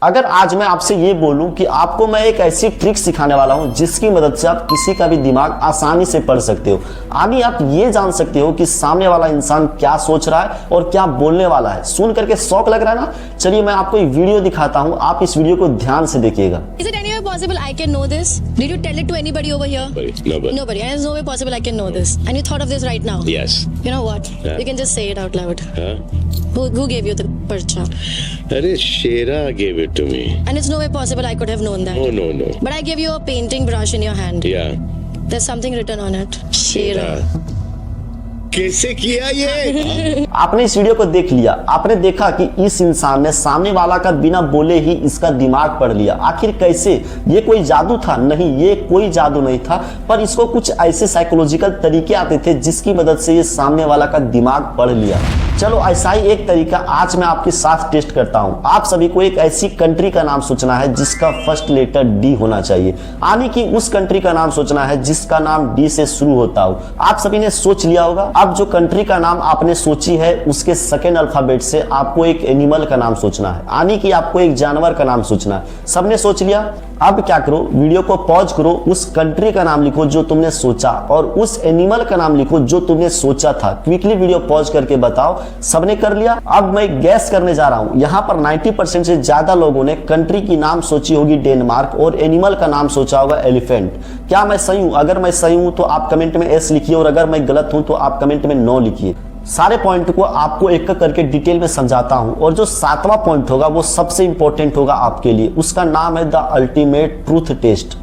अगर आज मैं आपसे ये बोलूं कि आपको मैं एक ऐसी ट्रिक सिखाने वाला हूं जिसकी मदद से आप किसी का भी दिमाग आसानी से पढ़ सकते हो, यानी आप ये जान सकते हो कि सामने वाला इंसान क्या सोच रहा है और क्या बोलने वाला है। सुन करके शौक लग रहा है ना? चलिए मैं आपको एक वीडियो दिखाता हूं, आप इस वीडियो को ध्यान से देखिएगा। Is it any way possible I can know this? Did you tell it to anybody over here? Nobody. Nobody. And there's no way possible I can know this. And you thought of this right now? Yes. You know what? Yeah. You can just say it out loud. Huh? Who gave you the parcha? Arey, Shera gave it to me. And it's no way possible I could have known that. Oh, no. But I gave you a painting brush in your hand. Yeah. There's something written on it. Shera. कैसे किया ये? आपने इस video को देख लिया, आपने देखा कि इस इंसान ने सामने वाला का बिना बोले ही इसका दिमाग पढ़ लिया। आखिर कैसे? ये कोई जादू था? नहीं, ये कोई जादू नहीं था, पर इसको कुछ ऐसे साइकोलॉजिकल तरीके आते थे जिसकी मदद से ये सामने वाला का दिमाग पढ़ लिया। चलो ऐसा ही एक तरीका आज मैं आपके साथ टेस्ट करता हूं। आप सभी को एक ऐसी कंट्री का नाम सोचना है जिसका फर्स्ट लेटर डी होना चाहिए, यानी कि उस कंट्री का नाम सोचना है जिसका नाम डी से शुरू होता हो। आप सभी ने सोच लिया होगा। अब जो कंट्री का नाम आपने सोची है उसके सेकेंड अल्फाबेट से आपको एक एनिमल का नाम सोचना है, यानी कि आपको एक जानवर का नाम सोचना है। सबने सोच लिया? अब क्या करो, वीडियो को पॉज करो, उस कंट्री का नाम लिखो जो तुमने सोचा और उस एनिमल का नाम लिखो जो तुमने सोचा था। क्विकली वीडियो पॉज करके बताओ सबने कर लिया? अब मैं गैस करने जा रहा हूं। यहाँ पर 90% से ज्यादा लोगों ने कंट्री की नाम सोची होगी डेनमार्क और एनिमल का नाम सोचा होगा एलिफेंट। क्या मैं सही हूं? अगर मैं सही हूं तो आप कमेंट में एस लिखिए और अगर मैं गलत हूं तो आप कमेंट में नो लिखिए। सारे पॉइंट को आपको एक करके डिटेल में समझाता हूं और जो 7वां पॉइंट होगा वो सबसे इंपॉर्टेंट होगा आपके लिए। उसका नाम है द अल्टीमेट ट्रूथ टेस्ट।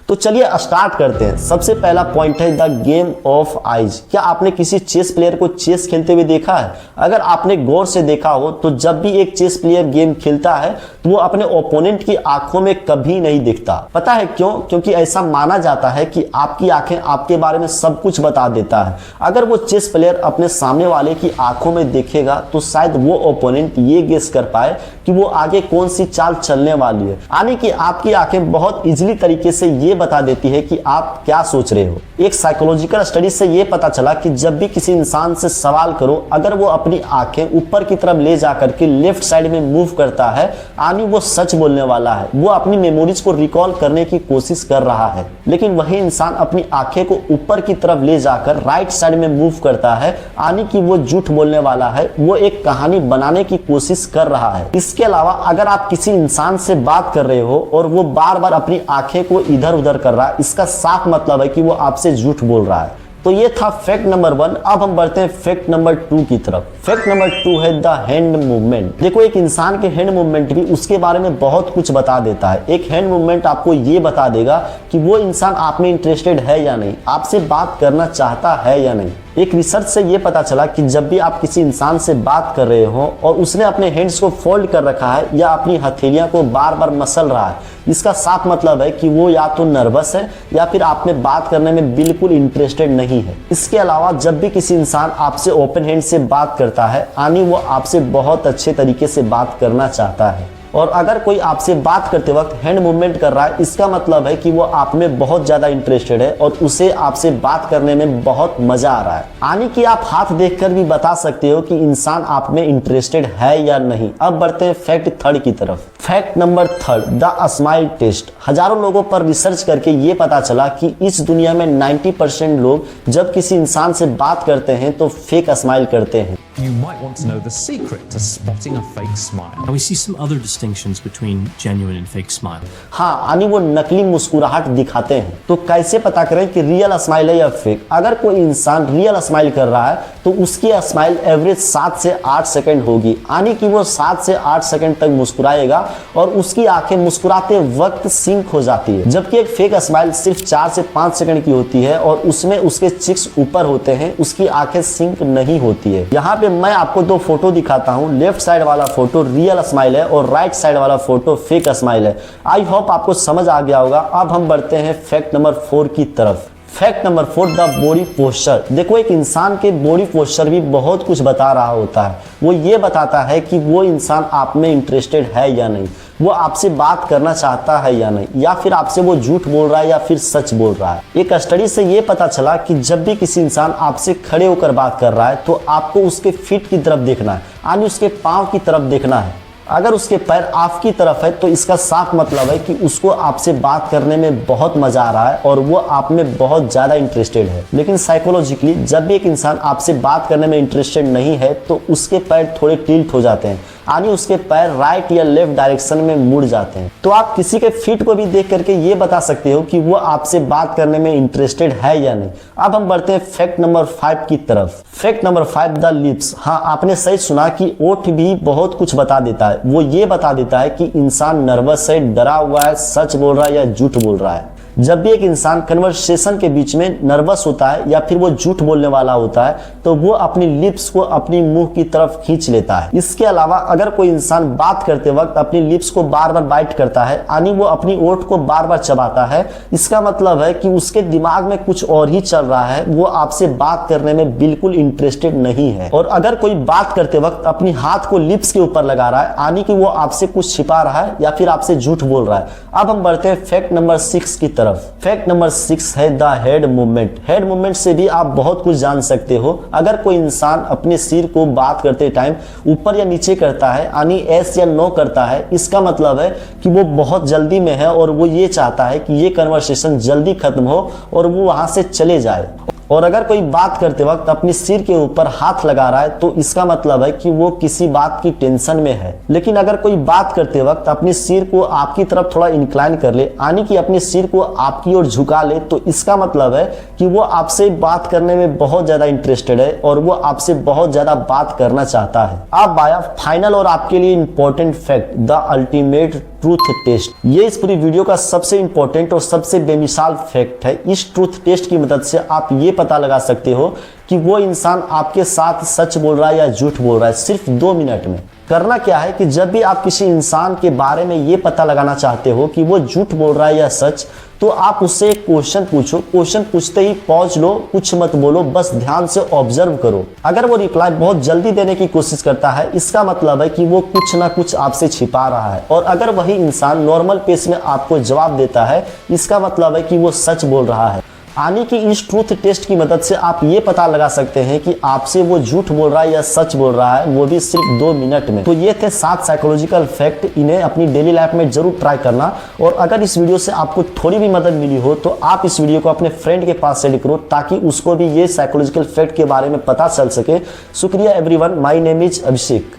तो चलिए स्टार्ट करते हैं। सबसे पहला पॉइंट है द गेम ऑफ आइज। क्या आपने किसी चेस प्लेयर को चेस खेलते हुए देखा है? अगर आपने गौर से देखा हो तो जब भी एक चेस प्लेयर गेम खेलता है तो वो अपने ओपोनेंट की आंखों में कभी नहीं दिखता। पता है क्यों? क्योंकि ऐसा माना जाता है कि आपकी आंखें आपके बारे में सब कुछ बता देता है। अगर वो चेस प्लेयर अपने सामने वाले की आंखों में देखेगा तो शायद वो ओपोनेंट ये गेस कर पाए कि वो आगे कौन सी चाल चलने वाली है, यानी कि आपकी आंखें बहुत इजीली तरीके से ये बता देती है कि आप क्या सोच रहे हो। एक साइकोलॉजिकल स्टडी से ये पता चला कि जब भी किसी इंसान से सवाल करो, अगर वो अपनी आंखें ऊपर की तरफ ले जाकर के लेफ्ट साइड में मूव करता है, यानी वो सच बोलने वाला है, वो अपनी मेमोरीज को रिकॉल करने की कोशिश कर रहा है। लेकिन वही इंसान अपनी आंखें को ऊपर की तरफ ले जाकर राइट साइड में मूव करता है, यानी कि वो झूठ बोलने वाला है, वो एक कहानी बनाने की कोशिश कर रहा है। इसके अलावा अगर आप किसी इंसान से बात कर रहे हो और वो बार बार अपनी आंखें को इधर उधर कर रहा है, इसका साफ मतलब है कि वो आपसे झूठ बोल रहा है। तो ये था फैक्ट नंबर 1। अब हम बढ़ते हैं फैक्ट नंबर 2 की तरफ। फैक्ट नंबर 2 है द हैंड मूवमेंट। देखो, एक इंसान के हैंड मूवमेंट भी उसके बारे में बहुत कुछ बता देता है। एक हैंड मूवमेंट आपको ये बता देगा कि वो इंसान आप में इंटरेस्टेड है या नहीं, आपसे बात करना चाहता है या नहीं। एक रिसर्च से ये पता चला कि जब भी आप किसी इंसान से बात कर रहे हो और उसने अपने हैंड्स को फोल्ड कर रखा है या अपनी हथेलियां को बार बार मसल रहा है, इसका साफ मतलब है कि वो या तो नर्वस है या फिर आप में बात करने में बिल्कुल इंटरेस्टेड नहीं है। इसके अलावा जब भी किसी इंसान आपसे ओपन हैंड से बात करता है, यानी वो आपसे बहुत अच्छे तरीके से बात करना चाहता है। और अगर कोई आपसे बात करते वक्त हैंड मूवमेंट कर रहा है, इसका मतलब है कि वो आप में बहुत ज्यादा इंटरेस्टेड है और उसे आपसे बात करने में बहुत मजा आ रहा है। यानी कि आप हाथ देखकर भी बता सकते हो कि इंसान आप में इंटरेस्टेड है या नहीं। अब बढ़ते हैं फैक्ट 3 की तरफ। Fact number 3 the smile test. हजारों लोगों पर रिसर्च करके ये पता चला कि इस दुनिया में 90% लोग जब किसी इंसान से बात करते हैं तो फेक स्माइल करते हैं। You might want to know the secret to spotting a fake smile. Now we see some other distinctions between genuine and fake smile. हाँ, यानी वो नकली मुस्कुराहट दिखाते हैं। तो कैसे पता करें कि रियल स्माइल है या फेक? अगर कोई इंसान रियल स्माइल कर रहा है तो उसकी स्माइल एवरेज 7 से 8 सेकंड होगी, यानी कि वो 7 से 8 सेकंड तक मुस्कुराएगा और उसकी आंखें मुस्कुराते वक्त सिंक हो जाती है। जबकि एक फेक स्माइल सिर्फ 4 से 5 सेकंड की होती है और उसमें उसके चिक्स ऊपर होते हैं, उसकी आंखें सिंक नहीं होती है। यहाँ मैं आपको 2 फोटो दिखाता हूं। लेफ्ट साइड वाला फोटो रियल स्माइल है और राइट साइड वाला फोटो फेक स्माइल है। आई होप आपको समझ आ गया होगा। अब हम बढ़ते हैं फैक्ट नंबर 4 की तरफ। Fact number 4 the body posture. देखो, एक इंसान के बॉडी पोस्चर भी बहुत कुछ बता रहा होता है। वो ये बताता है कि वो इंसान आप में इंटरेस्टेड है या नहीं। वो आपसे बात करना चाहता है या नहीं, या फिर आपसे वो झूठ बोल रहा है या फिर सच बोल रहा है। एक स्टडी से ये पता चला कि जब भी किसी इंसान आपसे खड़े होकर बात कर रहा है तो आपको उसके फीट की तरफ देखना है, यानी उसके पाँव की तरफ देखना है। अगर उसके पैर आपकी तरफ है तो इसका साफ मतलब है कि उसको आपसे बात करने में बहुत मजा आ रहा है और वो आप में बहुत ज़्यादा इंटरेस्टेड है। लेकिन साइकोलॉजिकली जब भी एक इंसान आपसे बात करने में इंटरेस्टेड नहीं है तो उसके पैर थोड़े टिल्ट हो जाते हैं, यानी उसके पैर राइट या लेफ्ट डायरेक्शन में मुड़ जाते हैं। तो आप किसी के फीट को भी देख करके ये बता सकते हो कि वो आपसे बात करने में इंटरेस्टेड है या नहीं। अब हम बढ़ते हैं फैक्ट नंबर 5 की तरफ। Fact number 5, the lips. हाँ, आपने सही सुना कि ओठ भी बहुत कुछ बता देता है। वो ये बता देता है कि इंसान नर्वस है, डरा हुआ है, सच बोल रहा है या झूठ बोल रहा है। जब भी एक इंसान कन्वर्सेशन के बीच में नर्वस होता है या फिर वो झूठ बोलने वाला होता है तो वो अपनी लिप्स को अपनी मुंह की तरफ खींच लेता है। इसके अलावा अगर कोई इंसान बात करते वक्त अपनी लिप्स को बार बार बाइट करता है, यानी वो अपनी ओठ को बार बार चबाता है, इसका मतलब है कि उसके दिमाग में कुछ और ही चल रहा है, वो आपसे बात करने में बिल्कुल इंटरेस्टेड नहीं है। और अगर कोई बात करते वक्त अपनी हाथ को लिप्स के ऊपर लगा रहा है, यानी कि वो आपसे कुछ छिपा रहा है या फिर आपसे झूठ बोल रहा है। अब हम बढ़ते हैं फैक्ट नंबर 6 की तरफ। फैक्ट नंबर 6 है the head movement. Head movement से भी आप बहुत कुछ जान सकते हो। अगर कोई इंसान अपने सिर को बात करते टाइम ऊपर या नीचे करता है, यानी एस या नो करता है, इसका मतलब है कि वो बहुत जल्दी में है और वो ये चाहता है कि ये कन्वर्सेशन जल्दी खत्म हो और वो वहां से चले जाए। और अगर कोई बात करते वक्त अपनी सिर के ऊपर हाथ लगा रहा है तो इसका मतलब है कि वो किसी बात की टेंशन में है। लेकिन अगर कोई बात करते वक्त अपनी सिर को आपकी तरफ थोड़ा इंक्लाइन कर ले, यानी कि अपने सिर को आपकी ओर झुका ले, तो इसका मतलब है कि वो आपसे बात करने में बहुत ज्यादा इंटरेस्टेड है और वो आपसे बहुत ज्यादा बात करना चाहता है। अब आया फाइनल और आपके लिए important fact, the ultimate truth test. ये इस पूरी वीडियो का सबसे इंपॉर्टेंट और सबसे बेमिसाल फैक्ट है। इस ट्रूथ टेस्ट की मदद से आप ये पता लगा सकते हो कि वो इंसान आपके साथ सच बोल रहा है या झूठ बोल रहा है, सिर्फ 2 मिनट में। करना क्या है कि जब भी आप किसी इंसान के बारे में ये पता लगाना चाहते हो कि वो झूठ बोल रहा है या सच, तो आप उससे एक क्वेश्चन पूछो। क्वेश्चन पूछते ही पॉज लो, कुछ मत बोलो, बस ध्यान से ऑब्जर्व करो। अगर वो रिप्लाई बहुत जल्दी देने की कोशिश करता है, इसका मतलब है कि वो कुछ ना कुछ आपसे छिपा रहा है। और अगर वही इंसान नॉर्मल पेस में आपको जवाब देता है, इसका मतलब है कि वो सच बोल रहा है। यानी कि इस ट्रूथ टेस्ट की मदद से आप ये पता लगा सकते हैं कि आपसे वो झूठ बोल रहा है या सच बोल रहा है, वो भी सिर्फ 2 मिनट में। तो ये थे 7 साइकोलॉजिकल फैक्ट। इन्हें अपनी डेली लाइफ में जरूर ट्राई करना। और अगर इस वीडियो से आपको थोड़ी भी मदद मिली हो तो आप इस वीडियो को अपने फ्रेंड के पास शेयर करो ताकि उसको भी ये साइकोलॉजिकल फैक्ट के बारे में पता चल सके। शुक्रिया everyone, my name is Abhishek.